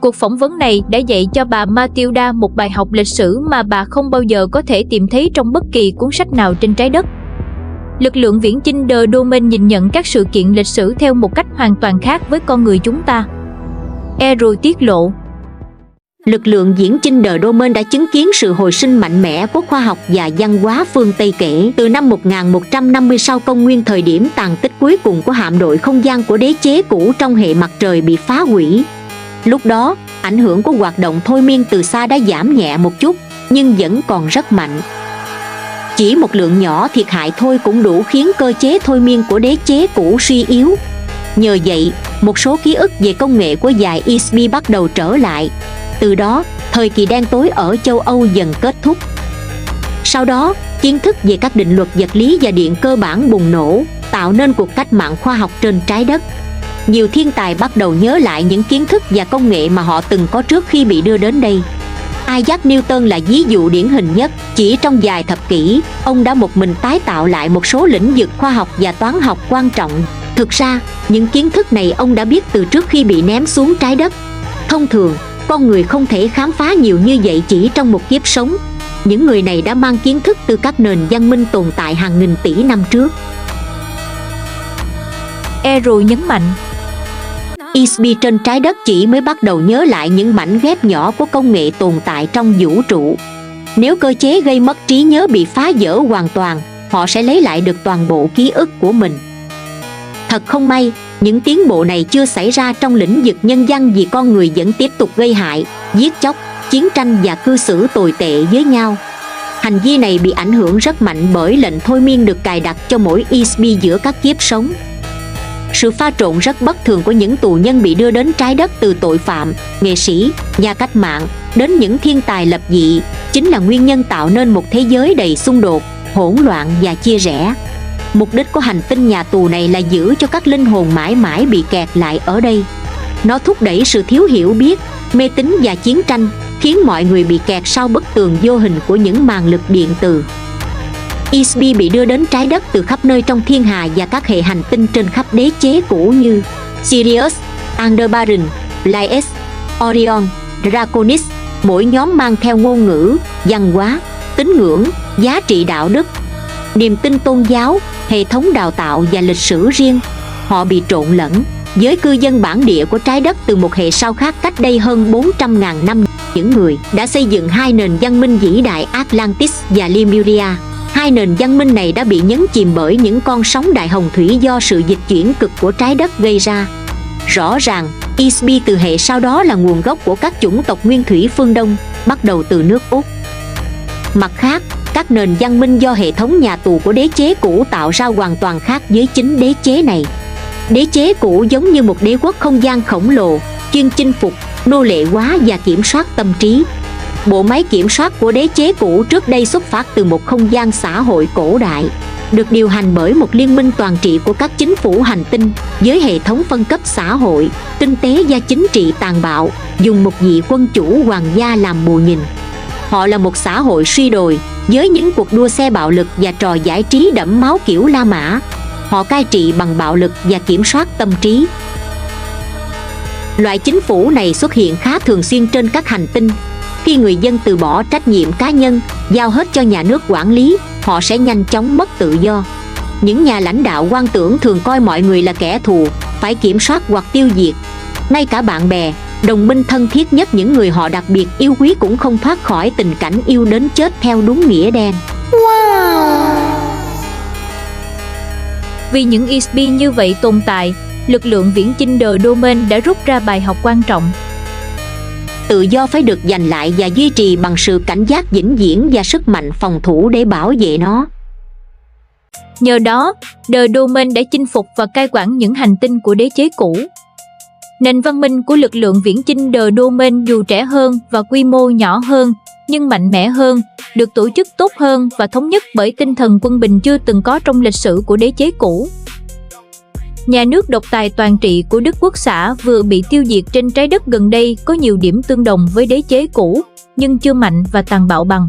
Cuộc phỏng vấn này đã dạy cho bà Matilda một bài học lịch sử mà bà không bao giờ có thể tìm thấy trong bất kỳ cuốn sách nào trên trái đất. Lực lượng viễn chinh The Domain nhìn nhận các sự kiện lịch sử theo một cách hoàn toàn khác với con người chúng ta. Errol tiết lộ. Lực lượng viễn chinh The Domain đã chứng kiến sự hồi sinh mạnh mẽ của khoa học và văn hóa phương Tây kể từ năm 1150 sau công nguyên, thời điểm tàn tích cuối cùng của hạm đội không gian của đế chế cũ trong hệ mặt trời bị phá hủy. Lúc đó, ảnh hưởng của hoạt động thôi miên từ xa đã giảm nhẹ một chút, nhưng vẫn còn rất mạnh. Chỉ một lượng nhỏ thiệt hại thôi cũng đủ khiến cơ chế thôi miên của đế chế cũ suy yếu. Nhờ vậy, một số ký ức về công nghệ của dải ESP bắt đầu trở lại. Từ đó, thời kỳ đen tối ở châu Âu dần kết thúc. Sau đó, kiến thức về các định luật vật lý và điện cơ bản bùng nổ, tạo nên cuộc cách mạng khoa học trên trái đất. Nhiều thiên tài bắt đầu nhớ lại những kiến thức và công nghệ mà họ từng có trước khi bị đưa đến đây. Isaac Newton là ví dụ điển hình nhất. Chỉ trong vài thập kỷ, ông đã một mình tái tạo lại một số lĩnh vực khoa học và toán học quan trọng. Thực ra, những kiến thức này ông đã biết từ trước khi bị ném xuống trái đất. Thông thường, con người không thể khám phá nhiều như vậy chỉ trong một kiếp sống. Những người này đã mang kiến thức từ các nền văn minh tồn tại hàng nghìn tỷ năm trước. Errol nhấn mạnh. ESP trên trái đất chỉ mới bắt đầu nhớ lại những mảnh ghép nhỏ của công nghệ tồn tại trong vũ trụ. Nếu cơ chế gây mất trí nhớ bị phá vỡ hoàn toàn, họ sẽ lấy lại được toàn bộ ký ức của mình. Thật không may, những tiến bộ này chưa xảy ra trong lĩnh vực nhân văn vì con người vẫn tiếp tục gây hại, giết chóc, chiến tranh và cư xử tồi tệ với nhau. Hành vi này bị ảnh hưởng rất mạnh bởi lệnh thôi miên được cài đặt cho mỗi ESP giữa các kiếp sống. Sự pha trộn rất bất thường của những tù nhân bị đưa đến trái đất, từ tội phạm, nghệ sĩ, nhà cách mạng đến những thiên tài lập dị, chính là nguyên nhân tạo nên một thế giới đầy xung đột, hỗn loạn và chia rẽ. Mục đích của hành tinh nhà tù này là giữ cho các linh hồn mãi mãi bị kẹt lại ở đây. Nó thúc đẩy sự thiếu hiểu biết, mê tín và chiến tranh, khiến mọi người bị kẹt sau bức tường vô hình của những màn lực điện từ. ESP bị đưa đến trái đất từ khắp nơi trong thiên hà và các hệ hành tinh trên khắp đế chế cũ như Sirius, Aldebaran, Pleiades, Orion, Draconis. Mỗi nhóm mang theo ngôn ngữ, văn hóa, tín ngưỡng, giá trị đạo đức, niềm tin tôn giáo, hệ thống đào tạo và lịch sử riêng. Họ bị trộn lẫn với cư dân bản địa của trái đất từ một hệ sao khác cách đây hơn 400.000 năm. Những người đã xây dựng hai nền văn minh vĩ đại Atlantis và Lemuria. Hai nền văn minh này đã bị nhấn chìm bởi những con sóng đại hồng thủy do sự dịch chuyển cực của trái đất gây ra. Rõ ràng, ESP từ hệ sao đó là nguồn gốc của các chủng tộc nguyên thủy phương Đông, bắt đầu từ nước Úc. Mặt khác, các nền văn minh do hệ thống nhà tù của đế chế cũ tạo ra hoàn toàn khác với chính đế chế này. Đế chế cũ giống như một đế quốc không gian khổng lồ, chuyên chinh phục, nô lệ hóa và kiểm soát tâm trí. Bộ máy kiểm soát của đế chế cũ trước đây xuất phát từ một không gian xã hội cổ đại, được điều hành bởi một liên minh toàn trị của các chính phủ hành tinh, với hệ thống phân cấp xã hội, kinh tế và chính trị tàn bạo, dùng một vị quân chủ hoàng gia làm bù nhìn. Họ là một xã hội suy đồi, với những cuộc đua xe bạo lực và trò giải trí đẫm máu kiểu La Mã. Họ cai trị bằng bạo lực và kiểm soát tâm trí. Loại chính phủ này xuất hiện khá thường xuyên trên các hành tinh. Khi người dân từ bỏ trách nhiệm cá nhân, giao hết cho nhà nước quản lý, họ sẽ nhanh chóng mất tự do. Những nhà lãnh đạo quan tưởng thường coi mọi người là kẻ thù, phải kiểm soát hoặc tiêu diệt. Ngay cả bạn bè, đồng minh thân thiết nhất, những người họ đặc biệt yêu quý cũng không thoát khỏi tình cảnh yêu đến chết theo đúng nghĩa đen. Wow! Vì những ESP như vậy tồn tại, lực lượng viễn chinh The Domain đã rút ra bài học quan trọng. Tự do phải được giành lại và duy trì bằng sự cảnh giác vĩnh viễn và sức mạnh phòng thủ để bảo vệ nó. Nhờ đó, The Domain đã chinh phục và cai quản những hành tinh của đế chế cũ. Nền văn minh của lực lượng viễn chinh The Domain dù trẻ hơn và quy mô nhỏ hơn, nhưng mạnh mẽ hơn, được tổ chức tốt hơn và thống nhất bởi tinh thần quân bình chưa từng có trong lịch sử của đế chế cũ. Nhà nước độc tài toàn trị của Đức Quốc xã vừa bị tiêu diệt trên trái đất gần đây có nhiều điểm tương đồng với đế chế cũ, nhưng chưa mạnh và tàn bạo bằng.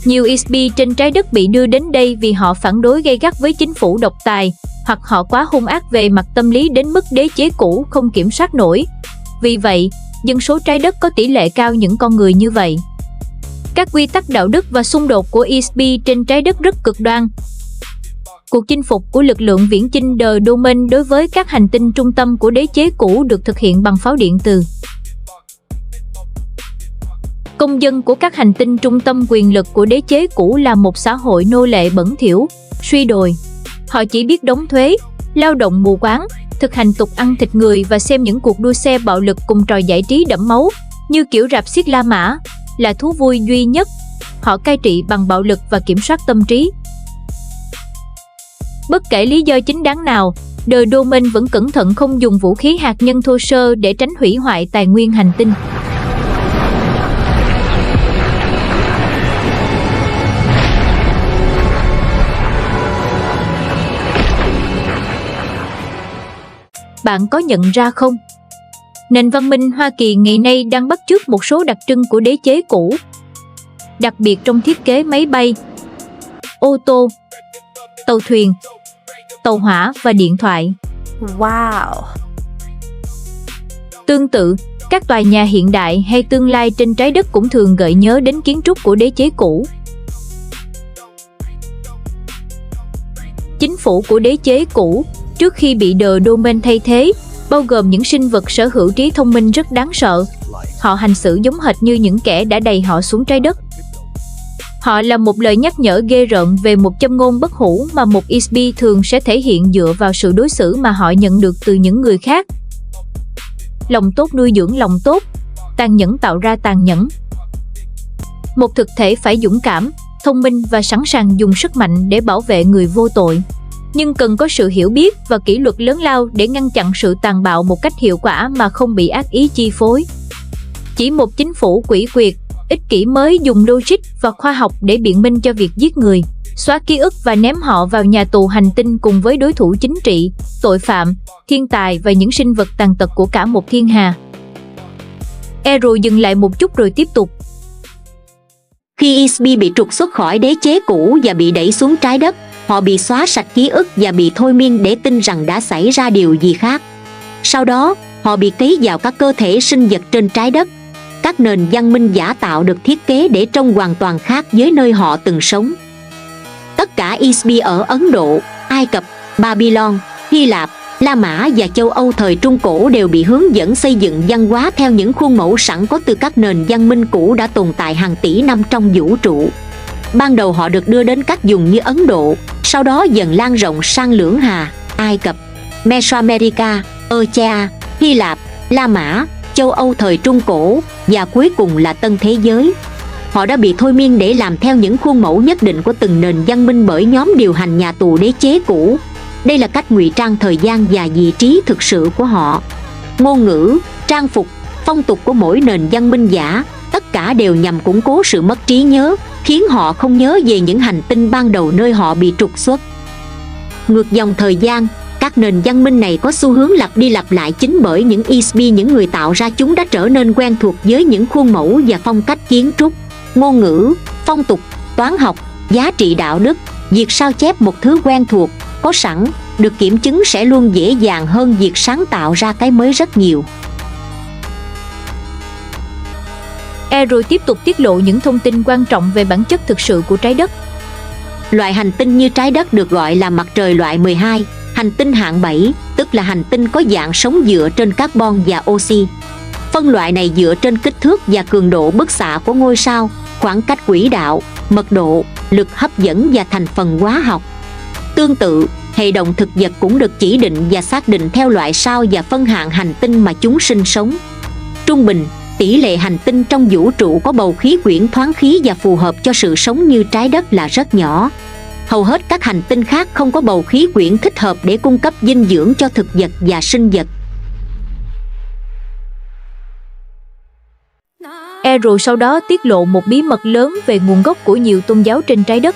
Nhiều ESP trên trái đất bị đưa đến đây vì họ phản đối gay gắt với chính phủ độc tài, hoặc họ quá hung ác về mặt tâm lý đến mức đế chế cũ không kiểm soát nổi. Vì vậy, dân số trái đất có tỷ lệ cao những con người như vậy. Các quy tắc đạo đức và xung đột của ESP trên trái đất rất cực đoan. Cuộc chinh phục của lực lượng viễn chinh The Domain đối với các hành tinh trung tâm của đế chế cũ được thực hiện bằng pháo điện từ. Công dân của các hành tinh trung tâm quyền lực của đế chế cũ là một xã hội nô lệ bẩn thỉu, suy đồi. Họ chỉ biết đóng thuế, lao động mù quáng, thực hành tục ăn thịt người và xem những cuộc đua xe bạo lực cùng trò giải trí đẫm máu, như kiểu rạp xiếc La Mã, là thú vui duy nhất. Họ cai trị bằng bạo lực và kiểm soát tâm trí. Bất kể lý do chính đáng nào, The Domain vẫn cẩn thận không dùng vũ khí hạt nhân thô sơ để tránh hủy hoại tài nguyên hành tinh. Bạn có nhận ra không? Nền văn minh Hoa Kỳ ngày nay đang bắt chước một số đặc trưng của đế chế cũ, đặc biệt trong thiết kế máy bay, ô tô, tàu thuyền, tàu hỏa và điện thoại. Wow! Tương tự, các tòa nhà hiện đại hay tương lai trên trái đất cũng thường gợi nhớ đến kiến trúc của đế chế cũ. Chính phủ của đế chế cũ, trước khi bị The Domain thay thế, bao gồm những sinh vật sở hữu trí thông minh rất đáng sợ. Họ hành xử giống hệt như những kẻ đã đày họ xuống trái đất. Họ là một lời nhắc nhở ghê rợn về một châm ngôn bất hủ mà một ESP thường sẽ thể hiện dựa vào sự đối xử mà họ nhận được từ những người khác. Lòng tốt nuôi dưỡng lòng tốt, tàn nhẫn tạo ra tàn nhẫn. Một thực thể phải dũng cảm, thông minh và sẵn sàng dùng sức mạnh để bảo vệ người vô tội. Nhưng cần có sự hiểu biết và kỷ luật lớn lao để ngăn chặn sự tàn bạo một cách hiệu quả mà không bị ác ý chi phối. Chỉ một chính phủ quỷ quyệt, ích kỷ mới dùng logic và khoa học để biện minh cho việc giết người, xóa ký ức và ném họ vào nhà tù hành tinh cùng với đối thủ chính trị, tội phạm, thiên tài và những sinh vật tàn tật của cả một thiên hà. Ero dừng lại một chút rồi tiếp tục. Khi ESP bị trục xuất khỏi đế chế cũ và bị đẩy xuống trái đất, họ bị xóa sạch ký ức và bị thôi miên để tin rằng đã xảy ra điều gì khác. Sau đó, họ bị cấy vào các cơ thể sinh vật trên trái đất. Các nền văn minh giả tạo được thiết kế để trông hoàn toàn khác với nơi họ từng sống. Tất cả ESP ở Ấn Độ, Ai Cập, Babylon, Hy Lạp, La Mã và châu Âu thời Trung Cổ đều bị hướng dẫn xây dựng văn hóa theo những khuôn mẫu sẵn có từ các nền văn minh cũ đã tồn tại hàng tỷ năm trong vũ trụ. Ban đầu họ được đưa đến các vùng như Ấn Độ, sau đó dần lan rộng sang Lưỡng Hà, Ai Cập, Mesoamerica, Achaea, Hy Lạp, La Mã, châu Âu thời Trung Cổ và cuối cùng là Tân Thế Giới. Họ đã bị thôi miên để làm theo những khuôn mẫu nhất định của từng nền văn minh bởi nhóm điều hành nhà tù đế chế cũ. Đây là cách ngụy trang thời gian và vị trí thực sự của họ. Ngôn ngữ, trang phục, phong tục của mỗi nền văn minh giả, tất cả đều nhằm củng cố sự mất trí nhớ, khiến họ không nhớ về những hành tinh ban đầu nơi họ bị trục xuất. Ngược dòng thời gian, các nền văn minh này có xu hướng lặp đi lặp lại chính bởi những ESP, những người tạo ra chúng đã trở nên quen thuộc với những khuôn mẫu và phong cách kiến trúc, ngôn ngữ, phong tục, toán học, giá trị đạo đức. Việc sao chép một thứ quen thuộc, có sẵn, được kiểm chứng sẽ luôn dễ dàng hơn việc sáng tạo ra cái mới rất nhiều. Ero tiếp tục tiết lộ những thông tin quan trọng về bản chất thực sự của trái đất. Loại hành tinh như trái đất được gọi là mặt trời loại 12, hành tinh hạng 7, tức là hành tinh có dạng sống dựa trên carbon và oxy. Phân loại này dựa trên kích thước và cường độ bức xạ của ngôi sao, khoảng cách quỹ đạo, mật độ, lực hấp dẫn và thành phần hóa học. Tương tự, hệ động thực vật cũng được chỉ định và xác định theo loại sao và phân hạng hành tinh mà chúng sinh sống. Trung bình, tỷ lệ hành tinh trong vũ trụ có bầu khí quyển thoáng khí và phù hợp cho sự sống như trái đất là rất nhỏ. Hầu hết các hành tinh khác không có bầu khí quyển thích hợp để cung cấp dinh dưỡng cho thực vật và sinh vật. Ero sau đó tiết lộ một bí mật lớn về nguồn gốc của nhiều tôn giáo trên trái đất.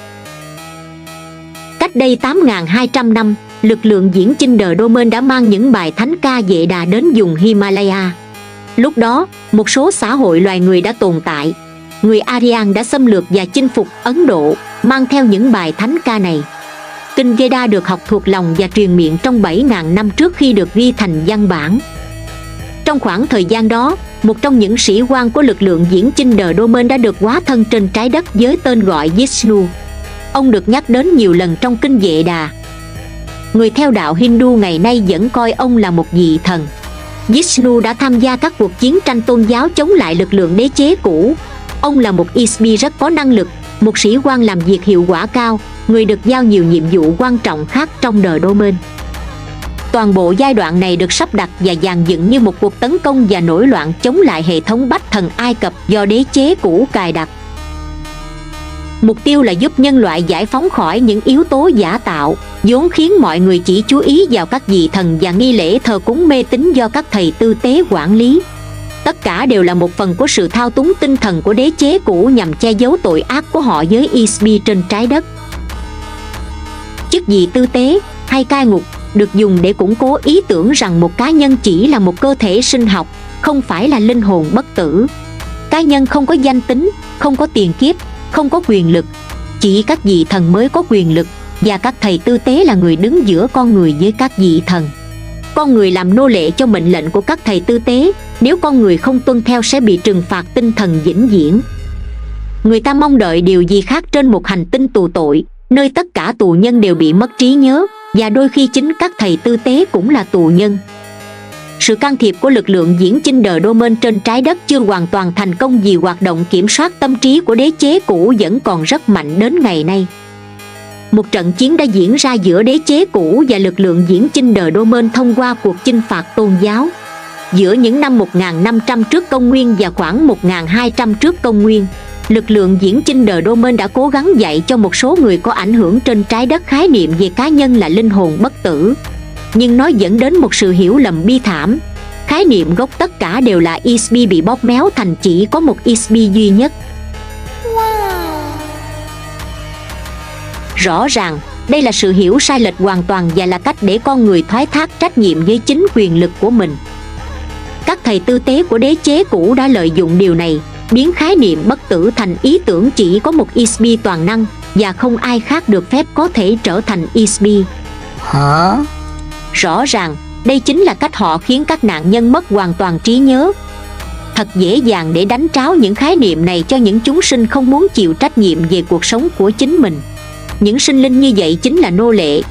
Cách đây 8.200 năm, lực lượng viễn chinh The Domain đã mang những bài thánh ca Vệ Đà đến vùng Himalaya. Lúc đó, một số xã hội loài người đã tồn tại. Người Aryan đã xâm lược và chinh phục Ấn Độ, mang theo những bài thánh ca này. Kinh Veda được học thuộc lòng và truyền miệng trong 7.000 năm trước khi được ghi thành văn bản. Trong khoảng thời gian đó, một trong những sĩ quan của lực lượng diễn chinh The Domain đã được hóa thân trên trái đất với tên gọi Vishnu. Ông được nhắc đến nhiều lần trong kinh Vệ Đà. Người theo đạo Hindu ngày nay vẫn coi ông là một vị thần. Vishnu đã tham gia các cuộc chiến tranh tôn giáo chống lại lực lượng đế chế cũ. Ông là một Isbi rất có năng lực, một sĩ quan làm việc hiệu quả cao, người được giao nhiều nhiệm vụ quan trọng khác trong The Domain. Toàn bộ giai đoạn này được sắp đặt và dàn dựng như một cuộc tấn công và nổi loạn chống lại hệ thống Bách Thần Ai Cập do đế chế cũ cài đặt. Mục tiêu là giúp nhân loại giải phóng khỏi những yếu tố giả tạo, vốn khiến mọi người chỉ chú ý vào các vị thần và nghi lễ thờ cúng mê tín do các thầy tư tế quản lý. Tất cả đều là một phần của sự thao túng tinh thần của đế chế cũ nhằm che giấu tội ác của họ với Isbi trên trái đất. Chức vị tư tế hay cai ngục được dùng để củng cố ý tưởng rằng một cá nhân chỉ là một cơ thể sinh học, không phải là linh hồn bất tử. Cá nhân không có danh tính, không có tiền kiếp, không có quyền lực. Chỉ các vị thần mới có quyền lực, và các thầy tư tế là người đứng giữa con người với các vị thần. Con người làm nô lệ cho mệnh lệnh của các thầy tư tế, nếu con người không tuân theo sẽ bị trừng phạt tinh thần vĩnh viễn. Người ta mong đợi điều gì khác trên một hành tinh tù tội, nơi tất cả tù nhân đều bị mất trí nhớ, và đôi khi chính các thầy tư tế cũng là tù nhân. Sự can thiệp của lực lượng diễn chinh The Domain trên trái đất chưa hoàn toàn thành công vì hoạt động kiểm soát tâm trí của đế chế cũ vẫn còn rất mạnh đến ngày nay. Một trận chiến đã diễn ra giữa đế chế cũ và lực lượng diễn chinh The Domain thông qua cuộc chinh phạt tôn giáo. Giữa những năm 1500 trước công nguyên và khoảng 1200 trước công nguyên, lực lượng diễn chinh The Domain đã cố gắng dạy cho một số người có ảnh hưởng trên trái đất khái niệm về cá nhân là linh hồn bất tử. Nhưng nó dẫn đến một sự hiểu lầm bi thảm. Khái niệm gốc tất cả đều là Isbi bị bóp méo thành chỉ có một Isbi duy nhất. Rõ ràng, đây là sự hiểu sai lệch hoàn toàn và là cách để con người thoái thác trách nhiệm với chính quyền lực của mình. Các thầy tư tế của đế chế cũ đã lợi dụng điều này, biến khái niệm bất tử thành ý tưởng chỉ có một Isbi toàn năng, và không ai khác được phép có thể trở thành Isbi. Hả? Rõ ràng, đây chính là cách họ khiến các nạn nhân mất hoàn toàn trí nhớ. Thật dễ dàng để đánh tráo những khái niệm này cho những chúng sinh không muốn chịu trách nhiệm về cuộc sống của chính mình. Những sinh linh như vậy chính là nô lệ.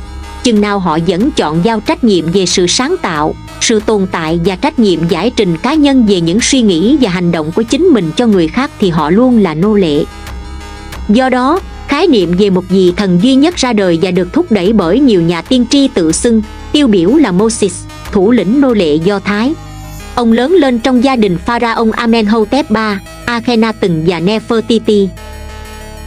Chừng nào họ vẫn chọn giao trách nhiệm về sự sáng tạo, sự tồn tại và trách nhiệm giải trình cá nhân về những suy nghĩ và hành động của chính mình cho người khác thì họ luôn là nô lệ. Do đó, khái niệm về một vị thần duy nhất ra đời và được thúc đẩy bởi nhiều nhà tiên tri tự xưng, tiêu biểu là Moses, thủ lĩnh nô lệ Do Thái. Ông lớn lên trong gia đình Pharaoh Amenhotep III, Akhenaten và Nefertiti.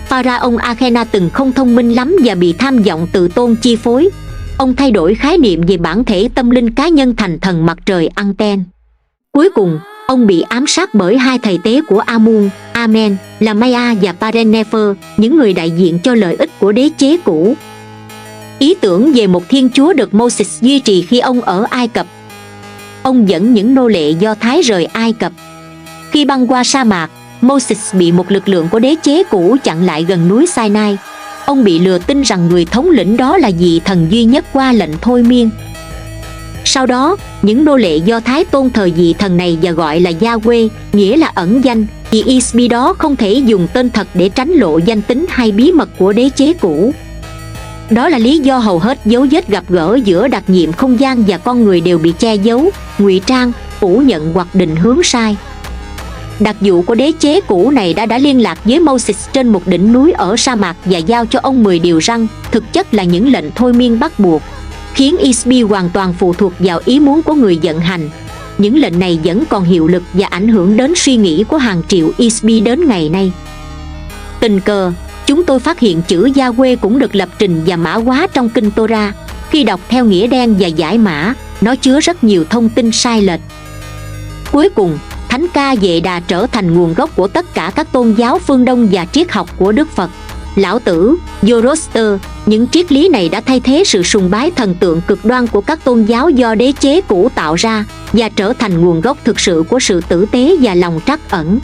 Pharaoh Akhenaten không thông minh lắm và bị tham vọng tự tôn chi phối. Ông thay đổi khái niệm về bản thể tâm linh cá nhân thành thần mặt trời Anten. Cuối cùng, ông bị ám sát bởi hai thầy tế của Amun, Amen, là Maya và Parennefer, những người đại diện cho lợi ích của đế chế cũ. Ý tưởng về một thiên chúa được Moses duy trì khi ông ở Ai Cập. Ông dẫn những nô lệ Do Thái rời Ai Cập. Khi băng qua sa mạc, Moses bị một lực lượng của đế chế cũ chặn lại gần núi Sinai. Ông bị lừa tin rằng người thống lĩnh đó là vị thần duy nhất qua lệnh thôi miên. Sau đó, những nô lệ Do Thái tôn thờ vị thần này và gọi là Yahweh, nghĩa là ẩn danh, vì Isbi đó không thể dùng tên thật để tránh lộ danh tính hay bí mật của đế chế cũ. Đó là lý do hầu hết dấu vết gặp gỡ giữa đặc nhiệm không gian và con người đều bị che giấu, ngụy trang, phủ nhận hoặc định hướng sai. Đặc vụ của đế chế cũ này đã liên lạc với Moses trên một đỉnh núi ở sa mạc và giao cho ông 10 điều răn, thực chất là những lệnh thôi miên bắt buộc, khiến Isbi hoàn toàn phụ thuộc vào ý muốn của người vận hành. Những lệnh này vẫn còn hiệu lực và ảnh hưởng đến suy nghĩ của hàng triệu Isbi đến ngày nay. Tình cờ, chúng tôi phát hiện chữ Yahweh cũng được lập trình và mã hóa trong kinh Torah. Khi đọc theo nghĩa đen và giải mã, nó chứa rất nhiều thông tin sai lệch. Cuối cùng, Thánh ca Vệ Đà trở thành nguồn gốc của tất cả các tôn giáo phương Đông và triết học của Đức Phật, Lão Tử, Zoroaster. Những triết lý này đã thay thế sự sùng bái thần tượng cực đoan của các tôn giáo do đế chế cũ tạo ra và trở thành nguồn gốc thực sự của sự tử tế và lòng trắc ẩn.